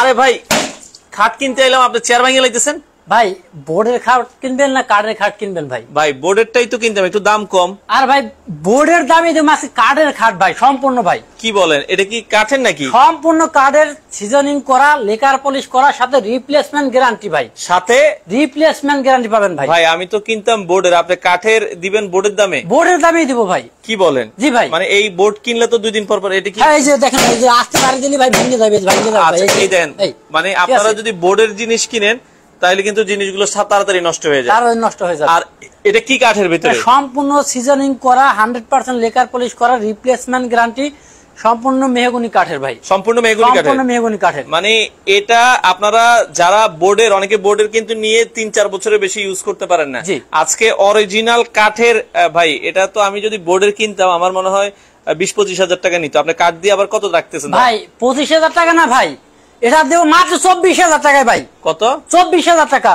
আরে ভাই খাট কিনতে এলাম, আপনি চেয়ার ভাঙিয়ে লাইতেছেন। ভাই বোর্ডের খাট কিনবেন না কাঠের খাট কিনবেন ভাই? ভাই বোর্ডেরটাই তো কিনতাম, একটু দাম কম। আর ভাই বোর্ডের দামই তো মাসে কাঠের খাট ভাই, সম্পূর্ণ ভাই। কি বলেন, এটা কি কাঠের নাকি? সম্পূর্ণ কাঠের, সিজনিং করা, লেকার পলিশ করা, সাথে রিপ্লেসমেন্ট গ্যারান্টি ভাই। সাথে রিপ্লেসমেন্ট গ্যারান্টি পাবেন ভাই। ভাই আমি তো কিনতাম বোর্ডের, আপনি কাঠের দিবেন বোর্ডের দামে? বোর্ডের দামেই দিব ভাই। কি বলেন? জি ভাই। মানে এই বোর্ড কিনলে তো 2 দিন পর পর এটা কি? এই যে দেখেন, এই যে আস্তে বাড়ি দিলি ভাই ভেঙে যাবে, ভেঙে যাবে। আচ্ছা এই দেন, মানে আপনারা যদি বোর্ডের জিনিস কিনেন তাহলে কিন্তু জিনিসগুলো তাড়াতাড়ি নষ্ট হয়ে যায়। তাড়াতাড়ি নষ্ট হয়ে যায়। আর এটা কি কাঠের ভিতরে? সম্পূর্ণ সিজনিং করা, 100% লেকার পলিশ করা, রিপ্লেসমেন্ট গ্যারান্টি, সম্পূর্ণ মেহগনি কাঠের ভাই। সম্পূর্ণ মেহগনি কাঠের? সম্পূর্ণ মেহগনি কাঠের। মানে এটা আপনারা যারা বোর্ডের, অনেকে বোর্ডের কিন্তু নিয়ে 3-4 বছরের বেশি ইউজ করতে পারেন না। আজকে অরিজিনাল কাঠের ভাই, এটা তো আমি যদি বোর্ডের কিনতাম আমার মনে হয় 20-25 হাজার টাকা নিত। আপনি কাঠ দিয়ে আবার কত রাখতেছেন ভাই? 25 হাজার টাকা না ভাই, এটা দেব মাত্র 24 হাজার টাকায় ভাই। কত? 24 হাজার টাকা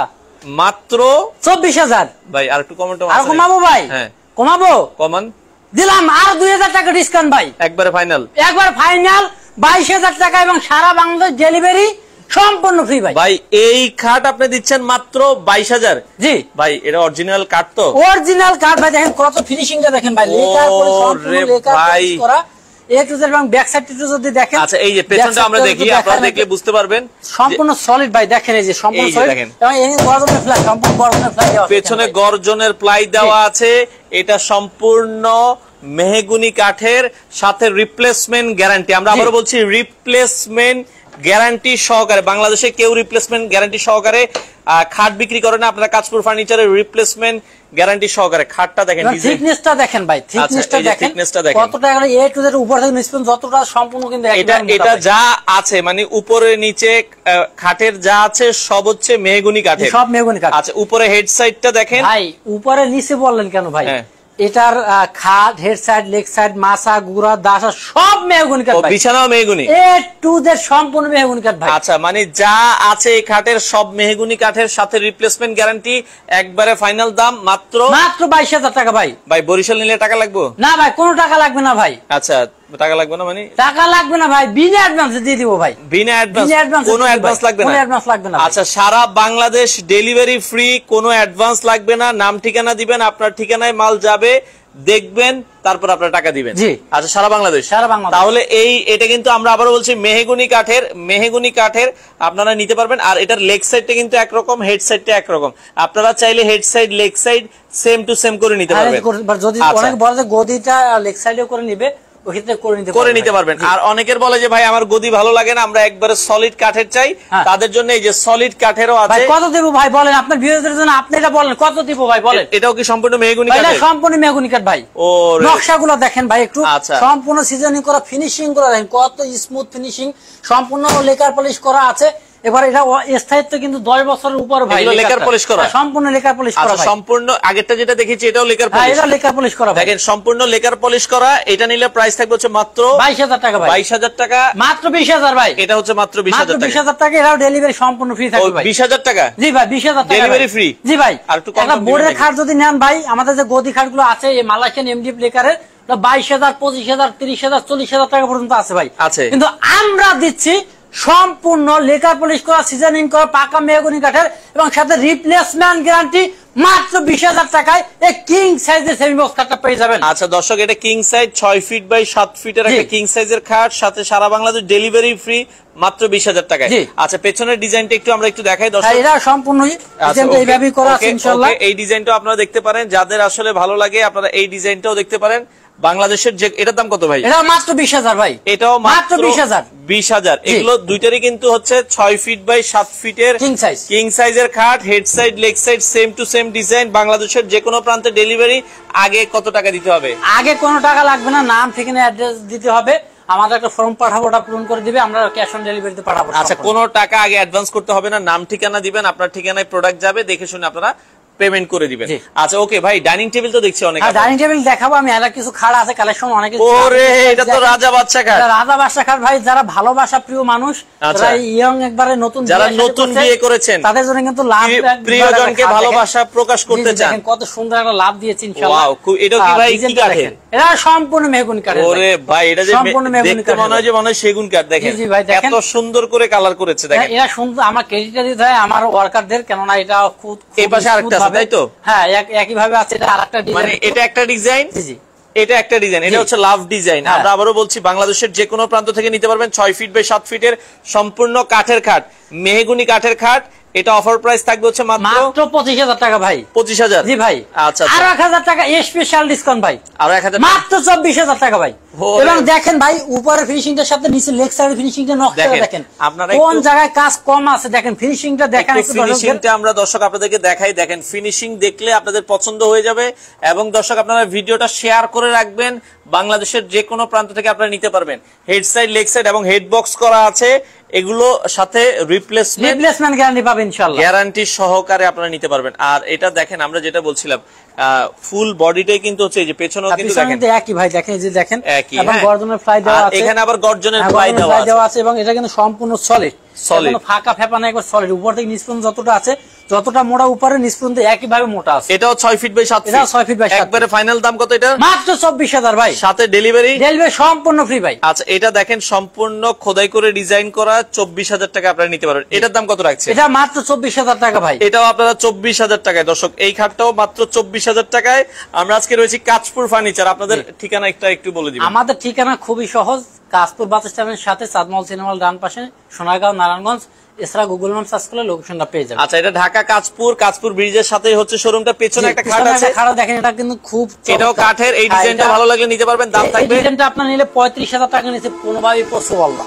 মাত্র? 24 হাজার ভাই আর একটু কমাটো। আর কমাবো ভাই? হ্যাঁ কমাবো। কমান। দিলাম আর 2000 টাকা ডিসকাউন্ট ভাই। একবারে ফাইনাল? একবার ফাইনাল 22 হাজার টাকা এবং সারা বাংলাদেশ ডেলিভারি সম্পূর্ণ ফ্রি ভাই। ভাই এই খাট আপনি দিচ্ছেন মাত্র 22 হাজার? জি ভাই। এটা অরিজিনাল কাঠ তো? অরিজিনাল কাঠ ভাই। দেখেন কত ফিনিশিংটা দেখেন ভাই, লেকার করে সম্পূর্ণ লেকার করা। এবং ব্যাক সাইডটা যদি দেখেন। আচ্ছা এই যে পেছনটা আমরা দেখি, আপনারা দেখলে বুঝতে পারবেন সম্পূর্ণ সলিড ভাই। দেখেন এই যে সম্পূর্ণ সলিড এবং এই গর্জনের ফ্লাই, সম্পূর্ণ গর্জনের ফ্লাই দেওয়া আছে। পেছনে গর্জনের প্লাই দেওয়া আছে। এটা সম্পূর্ণ মেহগনি কাঠের সাথে রিপ্লেসমেন্ট গ্যারান্টি। আমরা আবারও বলছি রিপ্লেসমেন্ট গ্যারান্টি সহকারে। বাংলাদেশে কেউ রিপ্লেসমেন্ট গ্যারান্টি সহকারে খাট বিক্রি করে না। আপনারা কাজপুর ফার্নিচারের রিপ্লেসমেন্ট গ্যারান্টি সহকারে খাটটা দেখেন, থিকনেসটা দেখেন ভাই, থিকনেসটা দেখেন কতটা এ টু জেড উপর থেকে নিচ পর্যন্ত যতটা সম্পূর্ণ কিন্তু এটা যা আছে, মানে উপরে নিচে খাটের যা আছে সব হচ্ছে মেহগনি কাঠের, সব মেহগনি কাঠ। আচ্ছা উপরে হেড সাইডটা দেখেন ভাই। উপরে নিচে বললেন কেন ভাই? এটার খাট, হেড সাইড, লেগ সাইড, মাসা, গুড়া, দাসা সব মেহগনি কাঠ ভাই। বিছানাও মেহগনি? এ টু জেড সম্পূর্ণ মেহগনি কাঠ ভাই। আচ্ছা মানে যা আছে এই খাটের সব মেহগনি কাঠের সাথে রিপ্লেসমেন্ট গ্যারান্টি। একবারে ফাইনাল দাম মাত্র 22 হাজার টাকা ভাই। ভাই বরিশাল নিলে টাকা লাগবে? না ভাই, কোনো টাকা লাগবে না ভাই। আচ্ছা টাকা লাগবে না? মানে টাকা লাগবে না ভাই, বিনা অ্যাডভান্সে দিয়ে দিব ভাই। বিনা অ্যাডভান্স? কোনো অ্যাডভান্স লাগবে না? কোনো অ্যাডভান্স লাগবে না। আচ্ছা সারা বাংলাদেশ ডেলিভারি ফ্রি, কোনো অ্যাডভান্স লাগবে না। নাম ঠিকানা দিবেন, আপনার ঠিকানায় মাল যাবে, দেখবেন, তারপর আপনার টাকা দিবেন। জি। আচ্ছা সারা বাংলাদেশ? সারা বাংলাদেশ। তাহলে এটা কিন্তু আমরা আবারও বলছি মেহগনি কাঠের আপনারা নিতে পারবেন। আর এটার লেগ সাইডটা কিন্তু একরকম, হেড সাইডটা একরকম। আপনারা চাইলে head side leg side same to same করে নিতে পারবেন। যদি অনেক বড় যে গদিটা লেগ সাইডে করে নিবে, করে নিতে পারবেন। আর অনেকের বলে যে ভাই আমার গদি ভালো লাগে না, আমরা একবারে সলিড কাঠের চাই, তাদের জন্য এই যে সলিড কাঠেরও আছে। কত দেব ভাই বলেন? আপনার ভিউয়ারদের জন্য আপনি এটা বলেন, কত দিব ভাই বলেন? এটাও কি সম্পূর্ণ মেহগনি কাঠ? এটা সম্পূর্ণ মেহগনি কাঠ ভাই। ও নকশাগুলো দেখেন ভাই একটু, সম্পূর্ণ সিজনিং করা, ফিনিশিং করা দেখেন কত স্মুথ ফিনিশিং, সম্পূর্ণ লেকার পলিশ করা আছে। এবার এটা স্থায়িত্ব কিন্তু 10 বছরের উপর ভাই। লেকার পলিশ করা? সম্পূর্ণ লেকার পলিশ করা ভাই। সম্পূর্ণ আগেরটা যেটা দেখেছি এটাও লেকার পলিশ? এটা লেকার পলিশ করা ভাই। দেখেন সম্পূর্ণ লেকার পলিশ করা। এটা নিলে প্রাইস থাকবে হচ্ছে মাত্র 22 হাজার টাকা ভাই। 22 হাজার টাকা? মাত্র 20 হাজার ভাই। এটা হচ্ছে মাত্র 20 হাজার টাকা? 20 হাজার টাকা। এটাও ডেলিভারি সম্পূর্ণ ফ্রি থাকবে ভাই। 20 হাজার টাকা? জি ভাই 20 হাজার টাকা ডেলিভারি ফ্রি? জি ভাই। আর একটু কম দাম। বোর্ডের খাট যদি নেন ভাই, আমাদের যে গদি খাটগুলো আছে এই মালয়েশিয়ান এমডিএফ লেকারের 22 হাজার, 25 হাজার, 30 হাজার, 40 হাজার টাকা পর্যন্ত আছে ভাই। আছে। কিন্তু আমরা দিচ্ছি সম্পূর্ণ লেকার পলিশ করা, সিজনিং করা, পাকা মেহগনি কাঠের এবং সাথে রিপ্লেসমেন্ট গ্যারান্টি মাত্র 20 হাজার টাকায় এই কিং সাইজের সেমি বক্স খাটটা পেয়ে যাবেন। আচ্ছা দর্শক, এটা কিং সাইজ 6 ফিট বাই 7 ফিটের একটা কিং সাইজের খাট, সাথে সারা বাংলাদেশ ডেলিভারি ফ্রি, মাত্র 20 হাজার টাকায়। আচ্ছা পেছনের ডিজাইনটা আমরা একটু দেখাই দর্শক। এটা সম্পূর্ণ ডিজাইনটা এইভাবেই করা আছে ইনশাআল্লাহ। এই ডিজাইনটাও আপনারা দেখতে পারেন, যাদের আসলে ভালো লাগে আপনারা এই ডিজাইনটাও দেখতে পারেন। বাংলাদেশের যে এটার দাম কত ভাই? এটা মাত্র 20 হাজার ভাই। এটাও মাত্র 20 হাজার। এগুলো দুইটারই কিন্তু হচ্ছে 6 ফিট বাই 7 ফিটের কিং সাইজের খাট, head side leg side same to same design. বাংলাদেশের যে কোনো প্রান্তে ডেলিভারি। আগে কত টাকা দিতে হবে? আগে কোনো টাকা লাগবে না, নাম ঠিকানা অ্যাড্রেস দিতে হবে, আমাদের একটা ফর্ম পাঠাবো, ওটা পূরণ করে দিবে, আমরা ক্যাশ অন ডেলিভারিতে পাঠাবো। আচ্ছা কোনো টাকা আগে অ্যাডভান্স করতে হবে না, নাম ঠিকানা দিবেন, আপনার ঠিকানায় প্রোডাক্ট যাবে, দেখে শুনে আপনারা পেমেন্ট করে দিবেন। আচ্ছা ওকে ভাই, ডাইনিং টেবিল তো দেখছি অনেক। ডাইনিং টেবিল দেখাবো আমি, আর কিছু খাট আছে কালেকশন অনেক। ওরে এটা তো রাজা বাদশা খাট। রাজা বাদশা খাট ভাই, যারা ভালোবাসা প্রিয় মানুষ, যারা ইয়ং একবারে নতুন, যারা নতুন বিয়ে করেছেন তাদের জন্য কিন্তু লাভ, প্রিয়জনকে ভালোবাসা প্রকাশ করতে চান, দেখেন কত সুন্দর একটা লাভ দিয়েছে ইনশাআল্লাহ। ওয়াও, এটা কি ভাই কি কাঠের? এটা সম্পূর্ণ মেহগনি কাঠের। ওরে ভাই, এটা যে দেখতে মনে হয় যে মনে হয় সেগুন কাঠ। দেখেন এত সুন্দর করে কালার করেছে। দেখেন এটা সুন্দর, আমার ক্রেডিটটা দিতে হয় আমার ওয়ার্কারদের, কেননা এটা খুব এই পাশে আরেকটা আছে তাই তো? হ্যাঁ একই ভাবে আছে। এটা আরেকটা ডিজাইন, মানে এটা একটা ডিজাইন, এটা একটা ডিজাইন, এটা হচ্ছে লাভ ডিজাইন। আমরা আবারও বলছি বাংলাদেশের যে কোনো প্রান্ত থেকে নিতে পারবেন। 6 ফিট বাই 7 ফিটের সম্পূর্ণ কাঠের খাট, মেহগনি কাঠের খাট। এটা অফার প্রাইস থাকবে হচ্ছে মাত্র 25,000 টাকা ভাই। 25,000? জি ভাই। আচ্ছা, আর 1,000 টাকা স্পেশাল ডিসকাউন্ট ভাই, আর 1,000 মাত্র 24,000 টাকা ভাই। এবং দেখেন ভাই উপরের ফিনিশিংটার সাথে নিচে লেগ সাইড ফিনিশিংটা নকশাটা দেখেন আপনারা কোন জায়গায় কাজ কম আছে। দেখেন ফিনিশিংটা দেখেন, একটু ফিনিশিংটা আমরা দর্শক আপনাদেরকে দেখাই। দেখেন ফিনিশিং দেখলে আপনাদের পছন্দ হয়ে যাবে। এবং দর্শক আপনারা ভিডিওটা শেয়ার করে রাখবেন, বাংলাদেশের যে কোনো প্রান্ত থেকে আপনারা নিতে পারবেন। হেড সাইড, লেগ সাইড এবং হেড বক্স করা আছে, এগুলো সাথে রিপ্লেসমেন্ট গ্যারান্টি পাবেন ইনশাআল্লাহ, গ্যারান্টি সহকারে আপনারা নিতে পারবেন। আর এটা দেখেন আমরা যেটা বলছিলাম, ফুল বডিটাই কিন্তু হচ্ছে এই যে পেছনেও কিন্তু দেখেন একই ভাই। দেখেন এই যে দেখেন একই, এবং গর্জনের ফ্লাই দেওয়া আছে, এখানে আবার গর্জনের ফ্লাই দেওয়া আছে। এবং এটা কিন্তু সম্পূর্ণ সলিড, কোনো ফাঁকা ফেপা নাই, একবার সলিড। উপর থেকে নিচ পর্যন্ত যতটা আছে, যতটা মোটা উপরে নিচ পর্যন্ত একই ভাবে মোটা আছে। এটাও 6 ফিট বাই 7 ফিট। এটা 6 ফিট বাই 7 ফিট। একবারে ফাইনাল দাম কত এটা? মাত্র 24,000 ভাই, সাথে ডেলিভারি সম্পূর্ণ ফ্রি ভাই। আচ্ছা এটা দেখেন সম্পূর্ণ খোদাই করে ডিজাইন করা, 24,000 টাকা আপনারা নিতে পারবেন। এটার দাম কত রাখছে? এটা মাত্র 24,000 টাকা ভাই। এটাও আপনারা 24,000 টাকায়। দর্শক এই খাটটাও মাত্র 24,000 টাকায়। আমরা আজকে রয়েছি কাঁচপুর ফার্নিচার। আপনাদের ঠিকানা একটু বলে দিবেন। আমাদের ঠিকানা খুবই সহজ, কাঁচপুর বাস স্ট্যান্ডের সাথে চাঁদমহল সিনেমার ডান পাশে, সোনারগাঁও নারায়ণগঞ্জ। এছাড়া গুগল ম্যাপ সার্চ করলে লোকেশনটা পেয়ে যাবেন। আচ্ছা এটা ঢাকা কাঁচপুর ব্রিজের সাথে হচ্ছে শোরুমটা। পেছনে একটা খাট আছে, খাট দেখেন, এটা কিন্তু খুব, এটাও কাঠের। এই ডিজাইনটা ভালো লাগলে নিতে পারবেন। দাম থাকবে, এই ডিজাইনটা আপনার নিলে 35,000 টাকা নিচে কোনোভাবেই পসিবল না।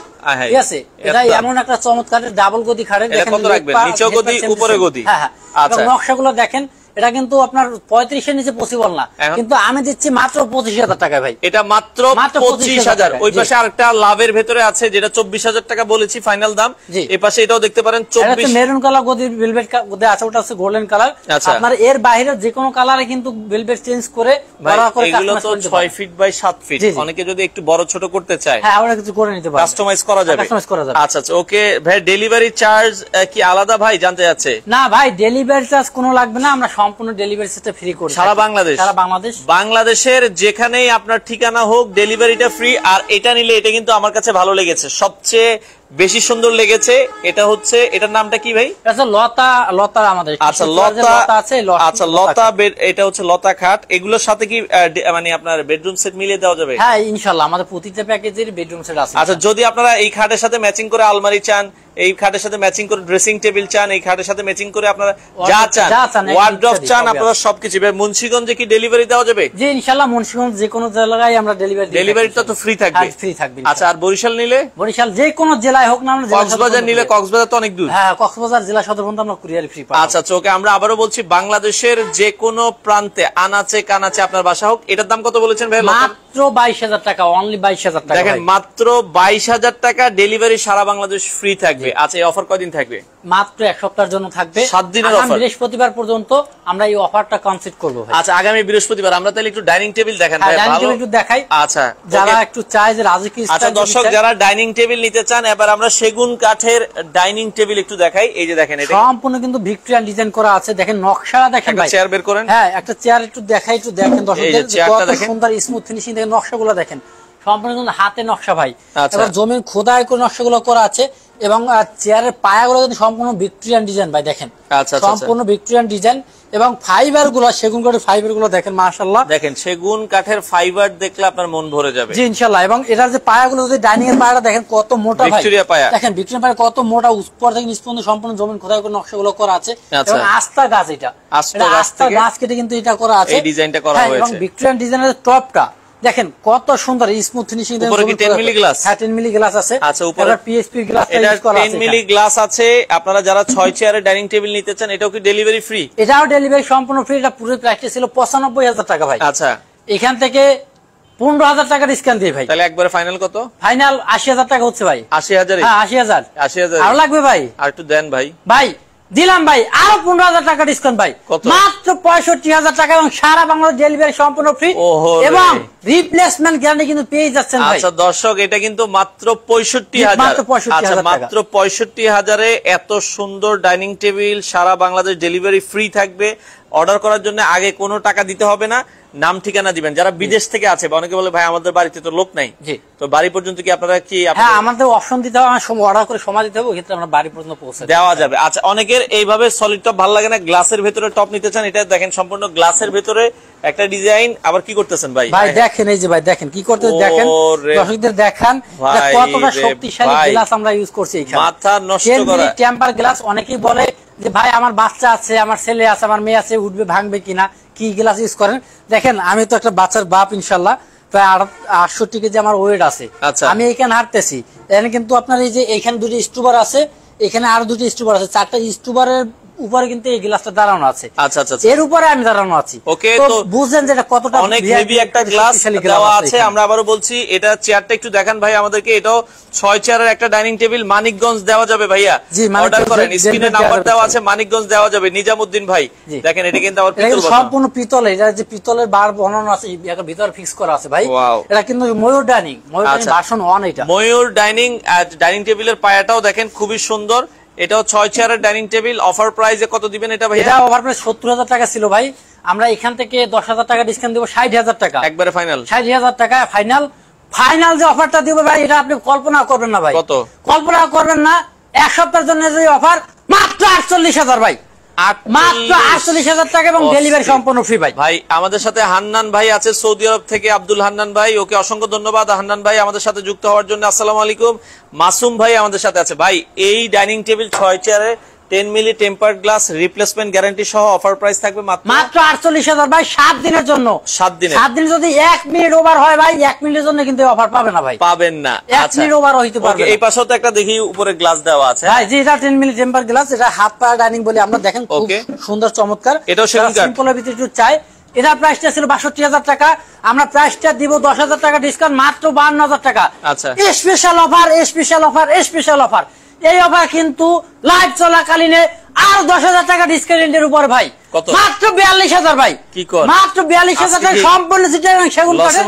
ঠিক আছে, এটা এমন একটা চমৎকার ডাবল গদি খাটের। দেখেন কত রাখবেন? নিচেও গদি, উপরে গদি। হ্যাঁ হ্যাঁ। আচ্ছা নকশাগুলো দেখেন, এটা কিন্তু আপনার 35-এর নিচে পসিবল না, কিন্তু আমি দিচ্ছি মাত্র 25,000 টাকায় ভাই। এটা মাত্র 25,000। ওই পাশে আরেকটা লাভের ভেতরে আছে যেটা 24,000 টাকা বলেছি ফাইনাল দাম। এই পাশে এটাও দেখতে পারেন 24। মেরুন কালার গদি, ভেলভেট গদি আছে, ওটা হচ্ছে গোল্ডেন কালার। আপনার এর বাইরে যে কোনো কালারে কিন্তু ভেলভেট চেঞ্জ করে এগুলো তো 6 ফিট বাই 7 ফিট। অনেকে যদি একটু বড় ছোট করতে চায়, হ্যাঁ আমরা কিছু করে নিতে পারি, কাস্টমাইজ করা যাবে। আচ্ছা আচ্ছা ওকে ভাই। ডেলিভারি চার্জ কি আলাদা ভাই জানতে যাচ্ছে? না ভাই, ডেলিভারি চার্জ কোনো লাগবে না, আমরা সম্পূর্ণ ডেলিভারি সিস্টেম ফ্রি করি সারা বাংলাদেশ। বাংলাদেশের যেখানেই আপনার ঠিকানা হোক, ডেলিভারিটা ফ্রি। আর এটা নিলে, এটা কিন্তু আমার কাছে ভালো লেগেছে, সবচেয়ে বেশি সুন্দর লেগেছে। এটা হচ্ছে, এটার নামটা কি ভাই? লতা আমাদের। আচ্ছা লতা আছে। আচ্ছা লতা বেড, এটা হচ্ছে লতা খাট। এগুলোর সাথে কি মানে আপনার বেডরুম সেট মিলিয়ে দেওয়া যাবে? হ্যাঁ ইনশাআল্লাহ, আমাদের প্রতিটা প্যাকেজের বেডরুম সেট আছে। আচ্ছা যদি আপনারা এই খাটের সাথে ম্যাচিং করে আলমারি চান, এই খাটের সাথে ম্যাচিং করে ড্রেসিং টেবিল চান, এই খাটের সাথে ম্যাচিং করে আপনারা যা চান, ওয়ার্ড্রপ চান, আপনারা সবকিছু। মুন্সিগঞ্জে কি ডেলিভারি দেওয়া যাবে? জি ইনশাআল্লাহ, মুন্সিগঞ্জ যে কোনো জেলায় আমরা ডেলিভারিটা তো ফ্রি থাকবে। ফ্রি থাকবে। আচ্ছা আর বরিশাল নিলে? বরিশাল যে কোনো জেলায় হোক না, কক্সবাজার নিলে, কক্সবাজার তো অনেক দূর। হ্যাঁ কক্সবাজার জেলা সদর পর্যন্ত আমরা কুরিয়ার ফ্রি পাবো। আচ্ছা ওকে, আমরা আবারও বলছি বাংলাদেশের যে কোনো প্রান্তে, আনাচে কানাচে আপনার বাসা হোক। এটার দাম কত বলেছেন ভাই? মাত্র 22,000 টাকা, অনলি 22,000 টাকা। দেখেন মাত্র 22,000 টাকা, ডেলিভারি সারা বাংলাদেশ ফ্রি থাকবে। আচ্ছা এই অফার কয়দিন থাকবে? মাত্র 1 সপ্তাহের জন্য থাকবে, 7 দিনের অফার। বৃহস্পতিবার পর্যন্ত আমরা এই অফারটা কমপ্লিট করব ভাই। আচ্ছা আগামী বৃহস্পতিবার। আমরা তাহলে একটু ডাইনিং টেবিল দেখান ভাই, ডাইনিং টেবিল একটু দেখাই। আচ্ছা যারা একটু চায় যে রাজকীয় স্টাইল। আচ্ছা দর্শক যারা ডাইনিং টেবিল নিতে চান, এবার আমরা সেগুন কাঠের ডাইনিং টেবিল একটু দেখাই। এই যে দেখেন, এটা সম্পূর্ণ কিন্তু ভিক্টোরিয়ান ডিজাইন করা আছে। দেখেন নকশাটা দেখেন ভাই। চেয়ার বের করেন। হ্যাঁ একটা চেয়ার একটু দেখাই, একটু দেখেন দর্শকদের কত সুন্দর স্মুথ ফিনিশিং। দেখেন নকশাগুলো দেখেন, সম্পূর্ণ কিন্তু হাতে নকশা ভাই। এবার জমিন খোদাই করে নকশাগুলো করা আছে, এবং চেয়ারের পায়াগুলো কিন্তু সম্পূর্ণ ভিক্টোরিয়ান ডিজাইন ভাই। দেখেন সম্পূর্ণ ভিক্টোরিয়ান ডিজাইন, এবং ফাইবার গুলো, সেগুন কাঠের ফাইবার গুলো দেখেন মাশাআল্লাহ। দেখেন সেগুন কাঠের ফাইবার দেখলে আপনার মন ভরে যাবে। জি ইনশাআল্লাহ। এবং এটার যে পায়াগুলো, যদি ডাইনিং এর পায়াটা দেখেন কত মোটা ভাই, ভিক্টোরিয়া পায়া। দেখেন ভিক্টোরিয়া পায়া কত মোটা, উপর থেকে নিচ পর্যন্ত সম্পূর্ণ জমিন খোদাই করে নকশাগুলো করা আছে। এবং আস্থা গাছ, এটা আস্থা গাছ কেটে কিন্তু এটা করা আছে, এই ডিজাইনটা করা হয়েছে। এবং ভিক্টোরিয়ান ডিজাইনের টপটা দেখেন কত সুন্দর স্মুথ ফিনিশিং। উপরে কি 10 মিলি গ্লাস? হ্যাঁ 10 মিলি গ্লাস আছে। আচ্ছা উপরে পিএসপি গ্লাস ইউজ করা আছে, 10 মিলি গ্লাস আছে। আপনারা যারা 6 চেয়ারের ডাইনিং টেবিল নিতে চান, এটাও কি ডেলিভারি ফ্রি? এটাও ডেলিভারি সম্পূর্ণ ফ্রি। এটা পুরো প্রাইসটা ছিল 95,000 টাকা ভাই। আচ্ছা এখান থেকে 15,000 টাকা ডিসকাউন্ট দিয়ে ভাই। তাহলে একবারে ফাইনাল কত? ফাইনাল 80,000 টাকা হচ্ছে ভাই। 80,000? হ্যাঁ 80,000। 80,000 আর লাগবে ভাই? আর একটু দেন ভাই। ভাই দিলাম ভাই আরো 15,000 টাকা ডিসকাউন্ট ভাই, মাত্র 65,000 টাকা এবং সারা বাংলাদেশ ডেলিভারি সম্পূর্ণ ফ্রি এবং রিপ্লেসমেন্ট গ্যারান্টি কিন্তু পেয়ে যাচ্ছেন ভাই। আচ্ছা দর্শক, এটা কিন্তু মাত্র 65,000। আচ্ছা মাত্র 65,000-এ এত সুন্দর ডাইনিং টেবিল, সারা বাংলাদেশ ডেলিভারি ফ্রি থাকবে। অর্ডার করার জন্য আগে কোনো টাকা দিতে হবে না, নাম ঠিকানা দিবেন। যারা বিদেশ থেকে আছে বা অনেকে বলে ভাই আমাদের বাড়িতে তো লোক নাই, তো বাড়ি পর্যন্ত কি আপনারা কি? হ্যাঁ, আমাদের অপশন দিতে হবে, অর্ডার করে সময় দিতে হবে, এক্ষেত্রে আমরা বাড়ি পর্যন্ত পৌঁছে দেওয়া যাবে। আচ্ছা, অনেকের এইভাবে সলিড টপ ভালো লাগে না, গ্লাসের ভেতরে টপ নিতে চান, এটা দেখেন সম্পূর্ণ গ্লাসের ভেতরে একটা ডিজাইন। আবার কি করতেছেন ভাই? ভাই দেখেন, এই যে ভাই দেখেন কি করতে, দেখেন দর্শকদের দেখান কতটা শক্তিশালী গ্লাস আমরা ইউজ করছি এখানে। মাথা নষ্ট করা টেম্পার গ্লাস। অনেকেই বলে যে ভাই আমার বাচ্চা আছে, আমার ছেলে আছে, আমার মেয়ে আছে, উঠবে ভাঙবে কিনা, কি গ্লাস ইউজ করেন? দেখেন আমি তো একটা বাচ্চার বাপ, ইনশাল্লাহ প্রায় 68 কেজি আমার ওয়েট আছে। আমি এখানে হাঁটতেছি, এখানে কিন্তু আপনার এই যে এখানে দুটি স্টুবার আছে, এখানে আরো দুটি স্টুবার আছে, 4টা স্টুবারের উপরে কিন্তু এই গ্লাসটা দাঁড়ানো আছে। আচ্ছা আচ্ছা, এর উপরে আমি দাঁড়ানো আছি। ওকে, তো বুঝেন যেটা কতটা অনেক হেভি একটা গ্লাস দেওয়া আছে। আমরা আবারও বলছি, এটা চেয়ারটা একটু দেখান ভাই আমাদেরকে। এটাও 6 চেয়ারের একটা ডাইনিং টেবিল, মানিকগঞ্জ দেওয়া যাবে ভাইয়া। অর্ডার করেন, স্ক্রিনে নাম্বার দেওয়া আছে, মানিকগঞ্জ দেওয়া যাবে। নিজামউদ্দিন ভাই দেখেন, এটা কিন্তু আবার পিতল, সম্পূর্ণ পিতল। এটা যে পিতলের বার বানানো আছে, এটা ভিতরে ফিক্স করা আছে ভাই। এটা কিন্তু ময়ূর ডাইনিং, ময়ূর ডাইনিং ভার্সন 1। এটা ময়ূর ডাইনিং টেবিলের পায়াটাও দেখেন খুবই সুন্দর। এটাও 6 চেয়ারের ডাইনিং টেবিল। অফার প্রাইসে কত দিবেন এটা ভাই? এটা অফার প্রাইস 70,000 টাকা ছিল ভাই, আমরা এখান থেকে 10,000 টাকা ডিসকাউন্ট দেব, 60,000 টাকা একবারে ফাইনাল। 60,000 টাকা ফাইনাল। ফাইনাল যে অফারটা দিব ভাই, এটা আপনি কল্পনা করবেন না ভাই। কত? কল্পনা করবেন না। এক সপ্তাহের জন্য যে অফার, মাত্র 48,000 ভাই, মাত্র 48,000 টাকা এবং ডেলিভারি সম্পূর্ণ ফ্রি ভাই। ভাই আমাদের সাথে হান্নান ভাই আছে সৌদি আরব থেকে, আব্দুল হান্নান ভাই, ওকে অসংখ্য ধন্যবাদ হান্নান ভাই আমাদের সাথে যুক্ত হওয়ার জন্য। আসসালামু আলাইকুম। মাসুম ভাই আমাদের সাথে আছে। ভাই এই ডাইনিং টেবিল 6 চেয়ারে 10 মিলি টেম্পারড গ্লাস রিপ্লেসমেন্ট গ্যারান্টি সহ অফার প্রাইস থাকবে মাত্র 48,000 ভাই, 7 দিনের জন্য। 7 দিনে, 7 দিন যদি 1 মিনিট ওভার হয় ভাই, 1 মিনিটের জন্য কিন্তু অফার পাবেন না ভাই, পাবেন না। 1 মিনিট ওভার হইতে পারবে। এই পাশেও তো একটা দেখি উপরে গ্লাস দেওয়া আছে ভাই, যে এটা 10 মিলি টেম্পার গ্লাস, এটা হাফ পা ডাইনিং বলি আমরা, দেখেন খুব সুন্দর চমৎকার। এটাও সিম্পলের ভিতরে একটু চাই। এটার প্রাইসটা ছিল 62,000 টাকা, আমরা প্রাইসটা দিব 10,000 টাকা ডিসকাউন্ট, মাত্র 52,000 টাকা। আচ্ছা, special offer, special offer, special offer. এই অফার কিন্তু লাইভ চলাকালীনে আর 10,000 টাকা ডিসকাউন্টের উপর ভাই, মাত্র 42,000 ভাই, মাত্র 42,000 টাকা সম্পূর্ণ সিটার এবং সেগুন কাঠের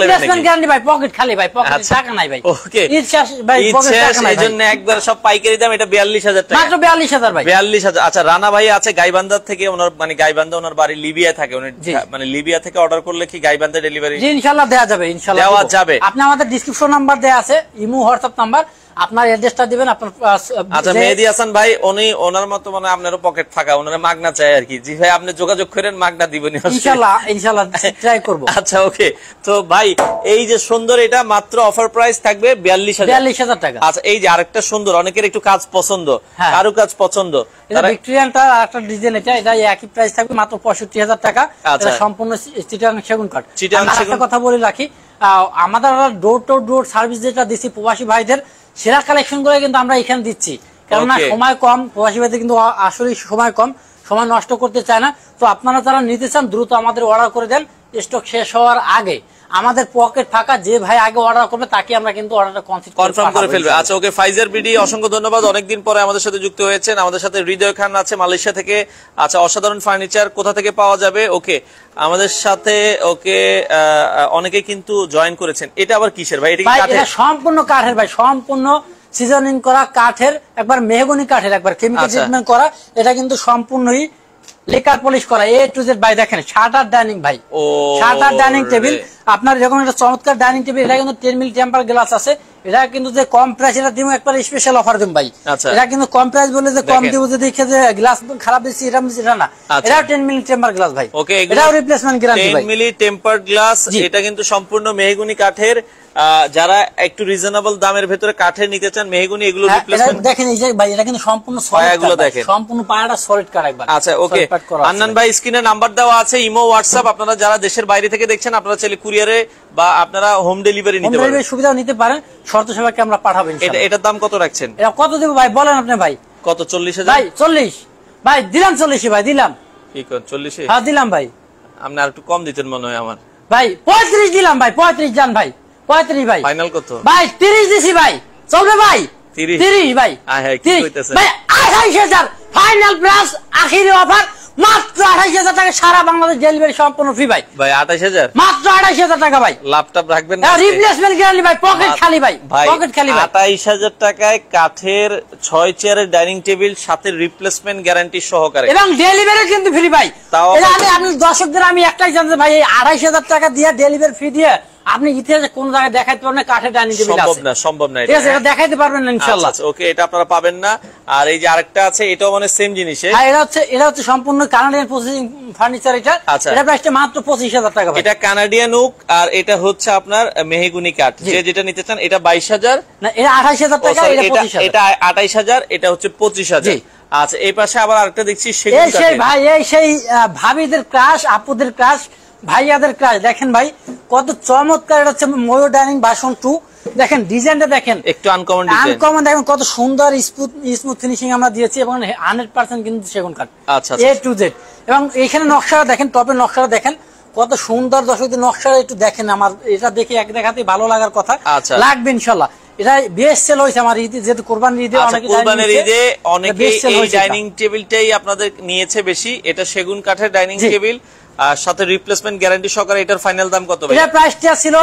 রিপ্লেসমেন্ট গ্যারান্টি ভাই। পকেট খালি ভাই, পকেটে টাকা নাই ভাই। ওকে, ঈদ শেষ ভাই, পকেটে টাকা নাই, এইজন্য একবার সব পাইকারি দাম। এটা 42,000 টাকা, মাত্র 42,000 ভাই, 42,000। আচ্ছা, রানা ভাই আছে গাইবান্ধার থেকে, ওনার মানে গাইবান্ধা ওনার বাড়ি লিবিয়া থাকে, উনি মানে লিবিয়া থেকে অর্ডার করলে কি গাইবান্ধা ডেলিভারি? জি ইনশাআল্লাহ দেওয়া যাবে, ইনশাআল্লাহ দেওয়া যাবে। আপনি আমাদের ডেসক্রিপশন নাম্বার দেয়া আছে, ইমো হোয়াটসঅ্যাপ নাম্বার, আপনার অ্যাড্রেসটা দিবেন আপনার। আচ্ছা, মেহেদী হাসান ভাই, উনি ওনার মতো মানে আপনারও পকেট ফাঁকা, ওনারা মাগনা চাই আর কি। জি ভাই, আপনি যোগাযোগ করেন, মাগনা দিবেন ইনশাআল্লাহ, ইনশাআল্লাহ ট্রাই করব। আচ্ছা ওকে, তো ভাই এই যে সুন্দর, এটা মাত্র অফার প্রাইস থাকবে 42,000 টাকা। আচ্ছা, এই যে আরেকটা সুন্দর, অনেকের একটু কাজ পছন্দ, কারু কাজ পছন্দ, এটা ভিক্টোরিয়ানটা আরেকটা ডিজাইন, এটা একই প্রাইস থাকবে, মাত্র 65,000 টাকা। এটা সম্পূর্ণ চিটাগাং সেগুন কাঠ। একটা কথা বলে রাখি, আমাদের ডোর টু ডোর সার্ভিস যেটা দিচ্ছি প্রবাসী ভাইদের, সেরা কালেকশন করে কিন্তু আমরা এখানে দিচ্ছি, কেননা সময় কম, প্রবাসী ভাইদের কিন্তু আসলে সময় কম, সময় নষ্ট করতে চায় না। তো আপনারা যারা নিতে চান দ্রুত আমাদের অর্ডার করে দেন, স্টক শেষ হওয়ার আগে। আমাদের পকেট ফাঁকা, যে ভাই আগে অর্ডার করবে তাকে আমরা কিন্তু অর্ডারটা কনফার্ম করে ফেলবে। আচ্ছা ওকে, ফাইজার বিডি অসংখ্য ধন্যবাদ, অনেকদিন পরে আমাদের সাথে যুক্ত হয়েছেন। আমাদের সাথে হৃদয় খান আছে মালয়েশিয়া থেকে। আচ্ছা, অসাধারণ ফার্নিচার কোথা থেকে পাওয়া যাবে? ওকে, আমাদের সাথে ওকে অনেকে কিন্তু জয়েন করেছেন। এটা আবার কিসের ভাই? এটা সম্পূর্ণ কাঠের ভাই, সম্পূর্ণ সিজনিং করা কাঠের, একবার মেহগনি কাঠের, একবার কেমিক্যাল ট্রিটমেন্ট করা। এটা কিন্তু সম্পূর্ণই লেকার পলিশ করা, A to Z ভাই। দেখেন শাটার ডাইনিং ভাই, শাটার ডাইনিং টেবিল। আপনার যখন এটা চমৎকার ডাইনিং টেবিল, এটা কিন্তু 10 মিলি টেম্পার গ্লাস আছে। এটা কিন্তু যে কম প্রাইস, এটা দিব একবার স্পেশাল অফার দিম ভাই। এটা কিন্তু কম প্রাইস বলে যে কম দিব, যে দেখে যে গ্লাস খারাপ দিচ্ছি এটা না, এটাও 10 মিলি টেম্পার গ্লাস ভাই। এটাও রিপ্লেসমেন্ট গ্যারান্টি ভাই, 10 মিলি টেম্পার গ্লাস। এটা কিন্তু সম্পূর্ণ মেহগনি কাঠের। যারা একটু রিজনেবল দামের ভেতরে কাঠের নিতে চান, মেহগনি, এগুলো রিপ্লেসমেন্ট দেখেন। এই যে ভাই, এটা কিন্তু সম্পূর্ণ সলিড কাঠ, দেখেন সম্পূর্ণ পায়াটা সলিড কাঠ একবার। আচ্ছা ওকে, আন্নান ভাই স্ক্রিনে নাম্বার দেওয়া আছে, ইমো হোয়াটসঅ্যাপ। আপনারা যারা দেশের বাইরে থেকে দেখছেন, আপনারা চাইলে কুরিয়ারে বা আপনারা হোম ডেলিভারি নিতে পারেন, সুবিধাও নিতে পারেন। শর্ত সাপেক্ষে আমরা পাঠাবো। এটার দাম কত রাখছেন? এটা কত দেব ভাই বলেন আপনি ভাই? কত? 40,000 ভাই? 40 ভাই দিলাম, 40 ভাই দিলাম। কি কোন 40? হ্যাঁ দিলাম ভাই। আপনি আর একটু কম দিতেন মনে হয় আমার। ভাই 35 দিলাম ভাই, 35 জান ভাই, 35 ভাই। ফাইনাল কত ভাই? 30 দিছি ভাই, চলবে ভাই? 30 ভাই। হ্যাঁ কি কইতেছেন ভাই? 28,000 ফাইনাল প্রাইস আখিরি অফার মাত্র 28000 টাকা, সারা বাংলাদেশ ডেলিভারি সম্পূর্ণ ফ্রি ভাই। ভাই 28000 মাত্র 28000 টাকা ভাই। ল্যাপটপ রাখবেন না, রিপ্লেসমেন্ট গ্যারান্টি ভাই, পকেট খালি ভাই, পকেট খালি ভাই। 28000 টাকায় কাঠের 6 চেয়ারের ডাইনিং টেবিল সাথে রিপ্লেসমেন্ট গ্যারান্টি সহকারে, এবং ডেলিভারি কিন্তু ফ্রি ভাই। এটা আমি দর্শকদের আমি একটাই জানতে ভাই, এই 28000 টাকা দিয়ে ডেলিভারি ফ্রি দিয়ে আপনি ইতিহাসে কোন জায়গায় দেখাইতে পারবেন কাঠের ডাইনিং টেবিল আছে? সম্ভব না, ঠিক আছে, এটা দেখাইতে পারবেন না ইনশাআল্লাহ। আচ্ছা ওকে, এটা আপনারা পাবেন না। আর এই যে আরেকটা আছে, এটাও মানে সেম জিনিস। হ্যাঁ, এটা হচ্ছে সম্পূর্ণ কানাডিয়ান প্রসেসিং ফার্নিচার। এটা প্রাইসটা মাত্র 25000 টাকা ভাই। এটা কানাডিয়ান ওক, আর এটা হচ্ছে আপনার মেহগুনি কাঠ। যে যেটা নিতে চান, এটা 22000 না, এটা 28000 টাকা, এটা 25000। এটা 28000, এটা হচ্ছে 25000। আচ্ছা, এই পাশে আবার আরেকটা দেখছি সেগুন কাঠের। এই সেই ভাই, এই সেই ভাবিদের ক্রাশ, আপুদের ক্রাশ, ভাইয়াদের ক্রাশ। দেখেন ভাই কত চমৎকার, এটা হচ্ছে ময়ূর ডাইনিং ভার্সন 2। দেখেন ডিজাইনটা দেখেন, একটু আনকমন ডিজাইন, আনকমন। দেখেন কত সুন্দর স্মুথ ফিনিশিং আমরা দিয়েছি, এবং 100% কিন্তু সেগুন কাঠ, আচ্ছা A to Z। এবং এখানে নকশাটা দেখেন, টপের নকশাটা দেখেন কত সুন্দর। দর্শকদের নকশাটা একটু দেখেন, আমার এটা দেখে এক দেখাতেই ভালো লাগার কথা, লাগবে ইনশাআল্লাহ। এটা বেস্ট সেল হয়েছে আমার ঈদে, যেহেতু কোরবানির ঈদে অনেকে এই ডাইনিং টেবিলটাই আপনাদের নিয়েছে বেশি। এটা সেগুন কাঠের ডাইনিং টেবিল আর সাথে রিপ্লেসমেন্ট গ্যারান্টি সহকারে। এটার ফাইনাল দাম কত ভাই? এটা প্রাইসটা ছিল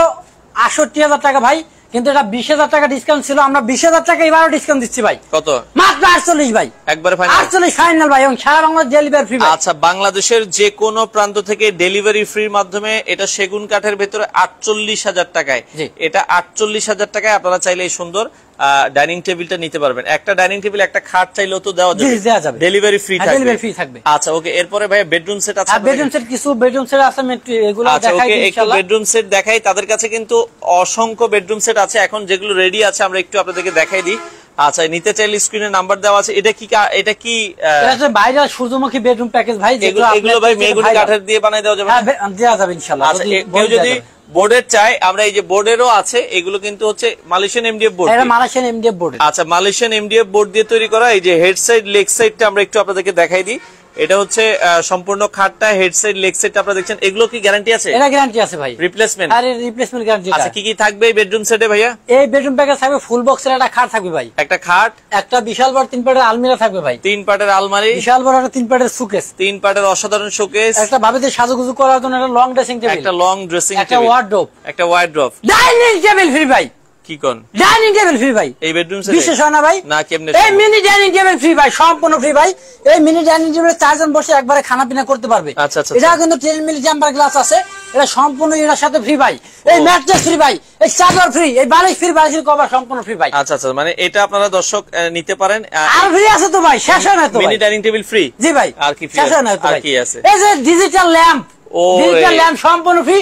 68000 টাকা ভাই, কিন্তু এটা 20000 টাকা ডিসকাউন্ট ছিল, আমরা 20000 টাকা এবারও ডিসকাউন্ট দিচ্ছি ভাই। কত? মাত্র 48 ভাই, একবারে ফাইনাল 48 ফাইনাল ভাই, এবং সারা বাংলাদেশ ডেলিভারি ফ্রি। আচ্ছা, বাংলাদেশের যে কোনো প্রান্ত থেকে ডেলিভারি ফ্রির মাধ্যমে এটা সেগুন কাঠের ভেতরে 48000 টাকায়। এটা 48000 টাকায় আপনারা চাইলে এই সুন্দর ডাইনিং টেবিলটা নিতে পারবেন। একটা ডাইনিং টেবিল, একটা খাট চাইলেও তো দেওয়া যাবে, ডেলিভারি ফ্রি থাকবে। আচ্ছা ওকে, এরপরে ভাই বেডরুম সেট আছে। বেডরুম সেট, কিছু বেডরুম সেট আছে, এগুলো দেখাই ইনশাআল্লাহ। বেডরুম সেট দেখাই, তাদের কাছে কিন্তু অসংখ্য বেডরুম সেট আছে এখন, যেগুলো রেডি আছে আমরা একটু আপনাদেরকে দেখাই দিই। আচ্ছা, নিতে চাইলে স্ক্রিনে নাম্বার দেওয়া আছে। এটা কি বাইরে সূর্যমুখী বেডরুম প্যাকেজ ভাই, এগুলো ভাই মেহগনি কাঠের দিয়ে বানাই দেওয়া যাবে? দেওয়া যাবে ইনশাআল্লাহ। কেউ যদি বোর্ডের চাই, আমরা এই যে বোর্ডেরও আছে, এগুলো কিন্তু হচ্ছে মালয়েশিয়ান এমডিএফ বোর্ড। এটা মালয়েশিয়ান এমডিএফ বোর্ড। আচ্ছা, মালয়েশিয়ান এমডিএফ বোর্ড দিয়ে তৈরি করা। এই যে হেড সাইড লেগ সাইডটা আমরা একটু আপনাদেরকে দেখাই দিই। এটা হচ্ছে সম্পূর্ণ খাটটা, হেড সাইড লেগ সাইড আপনারা দেখছেন। এগুলো কি গ্যারান্টি আছে? এটা গ্যারান্টি আছে ভাই, রিপ্লেসমেন্ট। আরে রিপ্লেসমেন্ট গ্যারান্টি। আচ্ছা, কি কি থাকবে এই বেডরুম সেটে ভাইয়া? এই বেডরুম প্যাকেজ থাকবে ফুল বক্সের একটা খাট থাকবে ভাই, একটা খাট, একটা বিশাল বড় 3 পাটের আলমিরা থাকবে ভাই, 3 পাটের আলমারি, বিশাল বড় একটা 3 পাটের শোকেস, 3 পাটের অসাধারণ শোকেস, একটা ভাবিদের সাজুগুজু করার জন্য একটা লং ড্রেসিং টেবিল, একটা লং ড্রেসিং টেবিল, একটা ওয়ার্ডরোব, ডাইনিং টেবিল ফ্রি ভাই। কি কোন ডাইনিং টেবিল ফ্রি ভাই এই বেডরুম সেটে? বিশেষ হয় না ভাই, না কেমনে? এই মিনি ডাইনিং টেবিল ফ্রি ভাই, সম্পূর্ণ ফ্রি ভাই। এই মিনি ডাইনিং টেবিলে 4 জন বসে একবারে খানা পিনা করতে পারবে। আচ্ছা আচ্ছা, এটা কিন্তু 10 মিলি টেম্পার গ্লাস আছে, এটা সম্পূর্ণ এর সাথে ফ্রি ভাই। এই ম্যাট্রেস ফ্রি ভাই, এই চাদর ফ্রি, এই বালিশ ফ্রি, বালিশের কভার সম্পূর্ণ ফ্রি ভাই। আচ্ছা আচ্ছা, মানে এটা আপনারা দর্শক নিতে পারেন। আর ফ্রি আছে তো ভাই, শেষ হয় না তো? Mini dining table free? জি ভাই, আর কি ফ্রি? শেষ হয় না তো আর ভাই? কি আছে? এই যে ডিজিটাল ল্যাম্প, ডিজিটাল ল্যাম্প সম্পূর্ণ ফ্রি,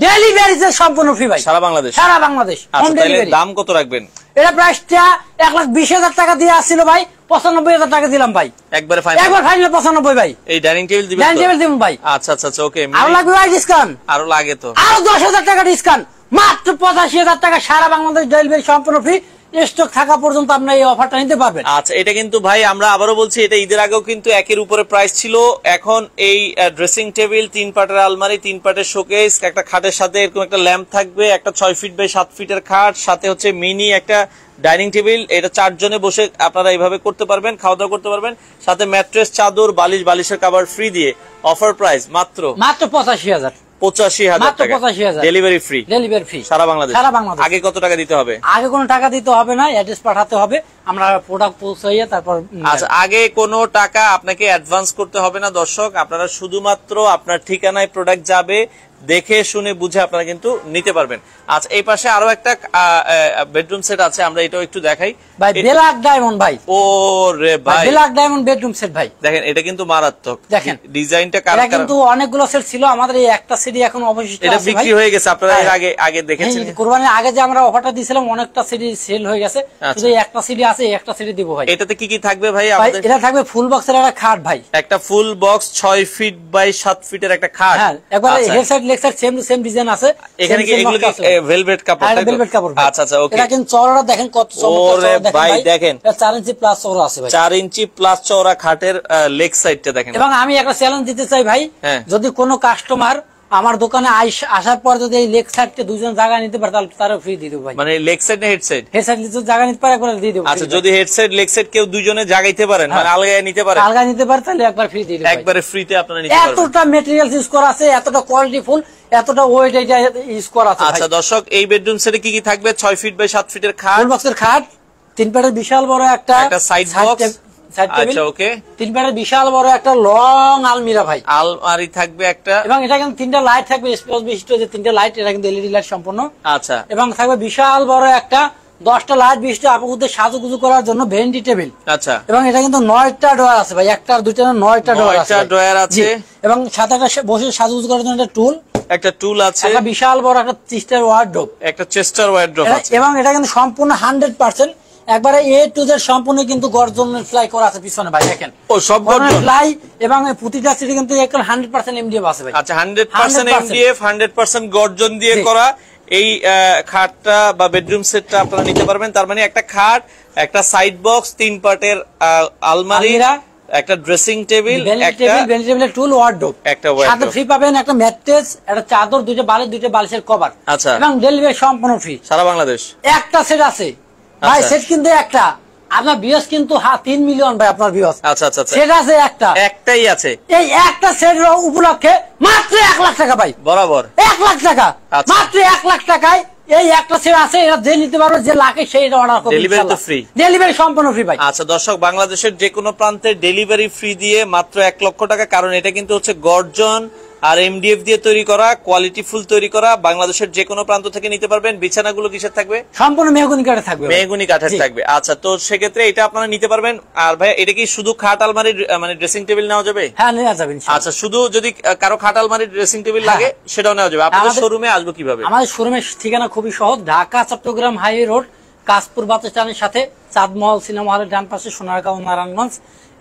ডেলিভারি সম্পূর্ণ ফ্রি ভাই, সারা বাংলাদেশ, সারা বাংলাদেশ। আচ্ছা, তাহলে দাম কত রাখবেন? এটা প্রাইসটা 1,20,000 টাকা দিয়ে আসছিল ভাই, 95,000 টাকা দিলাম ভাই, একবার ফাইনাল 95 ভাই। এই ডাইনিং টেবিল দিবেন? ডাইনিং টেবিল দিবেন ভাই। আচ্ছা আচ্ছা, ওকে। আরো লাগবে ভাই ডিসকাউন্ট? আরো লাগে তো, আরো 10,000 টাকা ডিসকাউন্ট, মাত্র 85,000 টাকা, সারা বাংলাদেশ ডেলিভারি সম্পূর্ণ ফ্রি। স্টক থাকা পর্যন্ত আপনি এই অফারটা নিতে পারবেন। আচ্ছা, এটা কিন্তু ভাই আমরা আবারও বলছি, এটা ঈদের আগেও কিন্তু একের উপরে প্রাইস ছিল। এখন এই ড্রেসিং টেবিল, 3 পাটের আলমারি, 3 পাটের শোকেস, একটা খাটের সাথে এরকম একটা ল্যাম্প থাকবে, একটা 6 ফিট বাই 7 ফিটের খাট, সাথে হচ্ছে মিনি একটা ডাইনিং টেবিল। এটা 4 জনে বসে আপনারা এইভাবে করতে পারবেন, খাওয়া দাওয়া করতে পারবেন। সাথে ম্যাট্রেস, চাদর, বালিশ, বালিশের কভার ফ্রি দিয়ে অফার প্রাইস মাত্র 85,000। 85,000 টাকা, ডেলিভারি ফ্রি, ডেলিভারি ফ্রি সারা বাংলাদেশ। সারা বাংলাদেশ। আগে কত টাকা দিতে হবে? আগে কোনো টাকা দিতে হবে না, অ্যাড্রেস পাঠাতে হবে, আমরা প্রোডাক্ট পৌঁছাইয়ে তারপর। আচ্ছা, আগে কোনো টাকা আপনাকে অ্যাডভান্স করতে হবে না দর্শক, আপনারা শুধুমাত্র আপনার ঠিকানায় প্রোডাক্ট যাবে, দেখে শুনে বুঝে আপনারা কিন্তু নিতে পারবেন। আচ্ছা, এই পাশে আরো একটা বেডরুম সেট আছে, আমরা এটাও একটু দেখাই ভাই। ব্ল্যাক ডায়মন্ড ভাই, ও রে ভাই, ব্ল্যাক ডায়মন্ড বেডরুম সেট ভাই, দেখেন এটা কিন্তু মারাত্মক। দেখেন ডিজাইনটা কারা, কিন্তু অনেকগুলো সেট ছিল আমাদের, এই একটা সিডি এখন অবশিষ্ট আছে। এটা বিক্রি হয়ে গেছে, আপনারা এর আগে দেখেছেন কুরবানির আগে যে আমরা অফারটা দিয়েছিলাম, অনেকটা সিডি সেল হয়ে গেছে, শুধু একটা সিডি আছে, এই একটা সিডি দিব ভাই। এটাতে কি কি থাকবে ভাই আমাদের? এটা থাকবে ফুল বক্সের একটা খাট ভাই, একটা ফুল বক্স 6 ফিট বাই 7 ফিটের একটা খাট। হ্যাঁ, একবার head side leg side same to same design আছে। এখানে কি এগুলো কি ভেলভেট কাপড়? হ্যাঁ, ভেলভেট কাপড়। আচ্ছা আচ্ছা, ওকে। এটা কিন্তু চওড়াটা দেখেন কত চমৎকার চওড়া ভাই, দেখেন 4 ইঞ্চি প্লাস চওড়া আছে ভাই, 4 ইঞ্চি প্লাস চওড়া খাটের লেগ সাইডটা দেখেন। এবং আমি একটা চ্যালেঞ্জ দিতে চাই ভাই, যদি কোনো কাস্টমার আমার দোকানে আসার পর যদি এই লেগ সাইডকে দুজন জায়গা নিতে পারে তাহলে তারও ফ্রি দিয়ে দেবো ভাই। মানে লেগ সাইড না হেড সাইড? হেড সাইড যদি জায়গা নিতে পারে একবার দিয়ে দেবো। আচ্ছা, যদি হেড সাইড লেগ সাইড কেউ দুজনে জাগাইতে পারেন, মানে আলগায় নিতে পারেন, আলগা নিতে পারে তাহলে একবার ফ্রি দিয়ে দেবো, একবারে ফ্রিতে আপনারা নিতে পারবেন। এতটা ম্যাটেরিয়ালস ইউজ করা আছে, এতটা কোয়ালিটি ফুল, এতটা ওয়েট এটা ইউজ করা আছে। আচ্ছা দর্শক, এই বেডরুম সেটে কি কি থাকবে? 6 ফিট বাই 7 ফিটের খাট, ফুল বক্সের খাট, 3 পেটের বিশাল বড় একটা সাইড বক্স, আচ্ছা ওকে, 3 পেটের বিশাল বড় একটা লং আলমিরা ভাই, আলমারি থাকবে একটা, এবং এটা কিন্তু 3টা লাইট থাকবে, স্পেস বিশিষ্ট যে 3টা লাইট, এটা কিন্তু এলইডি লাইট সম্পূর্ণ। আচ্ছা, এবং থাকবে বিশাল বড় একটা 10টা লাইট বিশিষ্ট আপুদের সাজুগুজু করার জন্য ভেন্টি টেবিল। আচ্ছা, এবং এটা কিন্তু 9টা ড্রয়ার আছে ভাই, একটা দুইটা না 9টা ড্রয়ার আছে, এবং সাথে একটা বসে সাজুগুজু করার জন্য একটা টুল আছে, একটা বিশাল বড় একটা চেস্টার ওয়ার্ডরোব, একটা চেস্টার ওয়ার্ডরোব আছে। এবং এটা কিন্তু সম্পূর্ণ 100% একবারে এ টু জেড সম্পূর্ণ কিন্তু গর্জনের ফ্লাই করা আছে পিছনে ভাই, দেখেন ও সব গর্জন ফ্লাই, এবং প্রতিটা সিটে কিন্তু 100% এমডিএফ আছে ভাই। আচ্ছা, 100% এমডিএফ, 100% গর্জন দিয়ে করা এই খাটটা বা বেডরুম সেটটা আপনারা নিতে পারবেন। তার মানে একটা খাট, একটা সাইড বক্স, 3 পার্টের আলমারি, একটা ড্রেসিং টেবিল, একটা টুল ওয়ার্ডরোব, একটা ওয়ার্ডরোব, সাথে ফ্রি পাবেন একটা ম্যাট্রেস, একটা চাদর, দুইটা বালিশের কভার। আচ্ছা, এবং ডেলিভারি সম্পূর্ণ ফ্রি সারা বাংলাদেশ। একটা সেট আছে ভাই, সেট কিন্তু একটা, আপনার ভিউয়ার্স কিন্তু 3 মিলিয়ন ভাই আপনার ভিউয়ার্স। আচ্ছা আচ্ছা, সেট আছে একটাই আছে, এই একটা সেট উপলক্ষে মাত্র 1 লাখ টাকা ভাই, বরাবর 1 লাখ টাকা, মাত্র 1 লাখ টাকায় এই একটা সেট আছে, এটা যে নিতে পারবে, যে লাখে সেই অর্ডার করবে, ডেলিভারি তো ফ্রি, ডেলিভারি সম্পূর্ণ ফ্রি ভাই। আচ্ছা দর্শক, বাংলাদেশের যে কোনো প্রান্তে ডেলিভারি ফ্রি দিয়ে মাত্র 1 লক্ষ টাকা, কারণ এটা কিন্তু হচ্ছে গর্জন আর এমডিএফ দিয়ে তৈরি করা, কোয়ালিটি ফুল তৈরি করা, বাংলাদেশের যে কোনো প্রান্ত থেকে নিতে পারবেন। বিছানাগুলো কিসের থাকবে? সম্পূর্ণ মেহগনি কাঠের থাকবে, মেহগনি কাঠের থাকবে। আচ্ছা, তো সেক্ষেত্রে এটা আপনারা নিতে পারবেন। আর ভাই, এটা কি শুধু খাট আলমারি মানে ড্রেসিং টেবিল নেওয়া যাবে? হ্যাঁ, নেওয়া যাবে। আচ্ছা, শুধু যদি কারো খাট আলমারি ড্রেসিং টেবিল লাগে সেটাও নেওয়া যাবে। আপনাদের শোরুমে আসবো কিভাবে? আমাদের শোরুমের ঠিকানা খুবই সহজ, ঢাকা চট্টগ্রাম হাইওয়ে রোড, কাশপুর বাস স্ট্যান্ডের সাথে, চাঁদমহল সিনেমা হলের ডান পাশে, সোনারগাঁও নারায়ণগঞ্জ।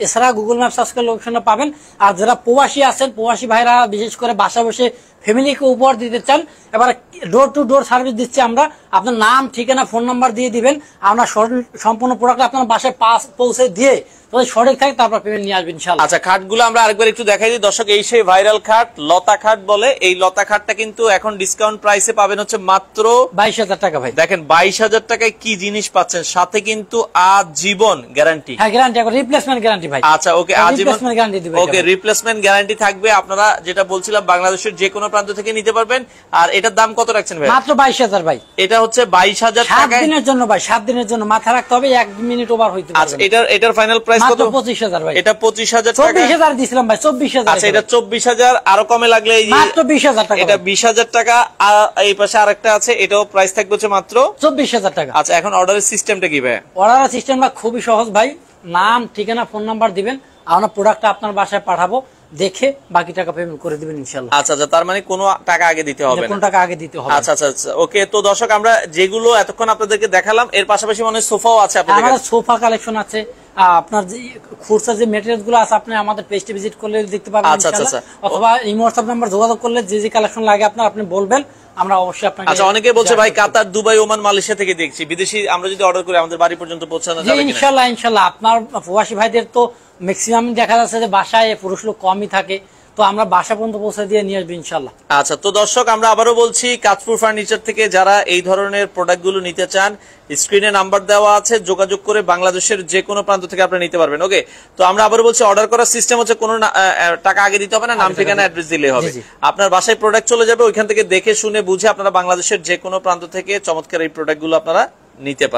এছাড়া গুগল ম্যাপ সার্চ করে লোকেশনটা পাবেন। আর যারা প্রবাসী আছেন, প্রবাসী ভাইরা বিশেষ করে বাসা বসে ফ্যামিলিকে উপহার দিতে চান, এবার ডোর টু ডোর সার্ভিস দিচ্ছি আমরা। আপনার নাম, ঠিকানা, ফোন নাম্বার দিয়ে দিবেন, আমরা সম্পূর্ণ প্রোডাক্ট আপনার বাসায় পৌঁছে দিয়ে সঠিক থাকে তারপর পেমেন্ট নিয়ে আসবেন ইনশাআল্লাহ। আচ্ছা, খাটগুলো আমরা আরেকবার একটু দেখাই দিই দর্শক। এই সেই ভাইরাল খাট, লতা খাট বলে। এই লতা খাটটা কিন্তু এখন ডিসকাউন্ট প্রাইসে পাবেন হচ্ছে মাত্র 22,000 টাকা ভাই। দেখেন 22,000 টাকায় কি জিনিস পাচ্ছেন, সাথে কিন্তু আজীবন গ্যারান্টি। হ্যাঁ, গ্যারান্টি, রিপ্লেসমেন্ট গ্যারান্টি ভাই। আচ্ছা ওকে, আজীবন গ্যারান্টি দিবেন। ওকে, রিপ্লেসমেন্ট গ্যারান্টি থাকবে। আপনারা যেটা বলছিলাম, বাংলাদেশের যে কোনো প্রান্ত থেকে নিতে পারবেন। আর এটার দাম কত রাখছেন ভাই? মাত্র 22,000 ভাই। এটা হচ্ছে 22,000 টাকা 7 দিনের জন্য ভাই, 7 দিনের জন্য মাথা রাখতে হবে, 1 মিনিট ওভার হইতে পারে। আচ্ছা, এটার ফাইনাল প্রাইস কত? 25,000 ভাই। এটা 25,000 টাকা। 24,000 দিছিলাম ভাই, 24,000। আচ্ছা, এটা 24,000, আরো কমে লাগলে এই মাত্র 20,000 টাকা। এটা 20,000 টাকা। আর এই পাশে আরেকটা আছে, এটাও প্রাইস থাকবে হচ্ছে মাত্র 24,000 টাকা। আচ্ছা, এখন অর্ডারের সিস্টেমটা কি ভাই? অর্ডারের সিস্টেমটা খুবই সহজ ভাই, নাম, ঠিকানা, ফোন নাম্বার দিবেন, আমরা প্রোডাক্টটা আপনার বাসায় পাঠাবো, দেখে বাকি টাকা পেমেন্ট করে দিবেন ইনশাআল্লাহ। আচ্ছা আচ্ছা, তার মানে কোনো টাকা আগে দিতে হবে না? কোনো টাকা আগে দিতে হবে। আচ্ছা আচ্ছা, ওকে। তো দর্শক, আমরা যেগুলো এতক্ষণ আপনাদেরকে দেখালাম, এর পাশাপাশি মনে হয় সোফাও আছে আপনাদের কাছে? আমাদের সোফা কালেকশন আছে, আপনার যে খুরসা যে ম্যাটেরিয়ালস গুলো আছে, আপনি আমাদের পেজে ভিজিট করলে দেখতে পাবেন ইনশাআল্লাহ, অথবা এই হোয়াটসঅ্যাপ নাম্বার যোগাযোগ করলে যে যে কালেকশন লাগে আপনি বলবেন, আমরা অবশ্যই আপনাকে। আচ্ছা, অনেকে বলছে ভাই কাতার, দুবাই, ওমান, মালয়েশিয়া থেকে দেখছি, বিদেশি আমরা যদি অর্ডার করি আমাদের বাড়ি পর্যন্ত পৌঁছানো যাবে কিনা? ইনশাআল্লাহ ইনশাআল্লাহ। আপনার প্রবাসী ভাইদের তো ম্যাক্সিমাম দেখা যাচ্ছে যে বাসায় পুরুষ লোক কমই থাকে, তো আমরা বাসা পর্যন্ত পৌঁছে দিয়ে নিয়ে আসবো ইনশাআল্লাহ। আচ্ছা, তো দর্শক, আমরা আবারও বলছি, কাজপুর ফার্নিচার থেকে যারা এই ধরনের প্রোডাক্টগুলো নিতে চান, স্ক্রিনে নাম্বার দেওয়া আছে, যোগাযোগ করে বাংলাদেশের যে কোনো প্রান্ত থেকে আপনি নিতে পারবেন। ওকে, তো আমরা আবারও বলছি, অর্ডার করার সিস্টেম হচ্ছে কোনো টাকা আগে দিতে হবে না, নাম, ঠিকানা, অ্যাড্রেস দিলেই হবে। আপনার বাসায় প্রোডাক্ট চলে যাবে, ওইখান থেকে দেখে শুনে বুঝে আপনারা বাংলাদেশের যে কোনো প্রান্ত থেকে চমৎকার এই প্রোডাক্টগুলো আপনারা নিতে পারেন।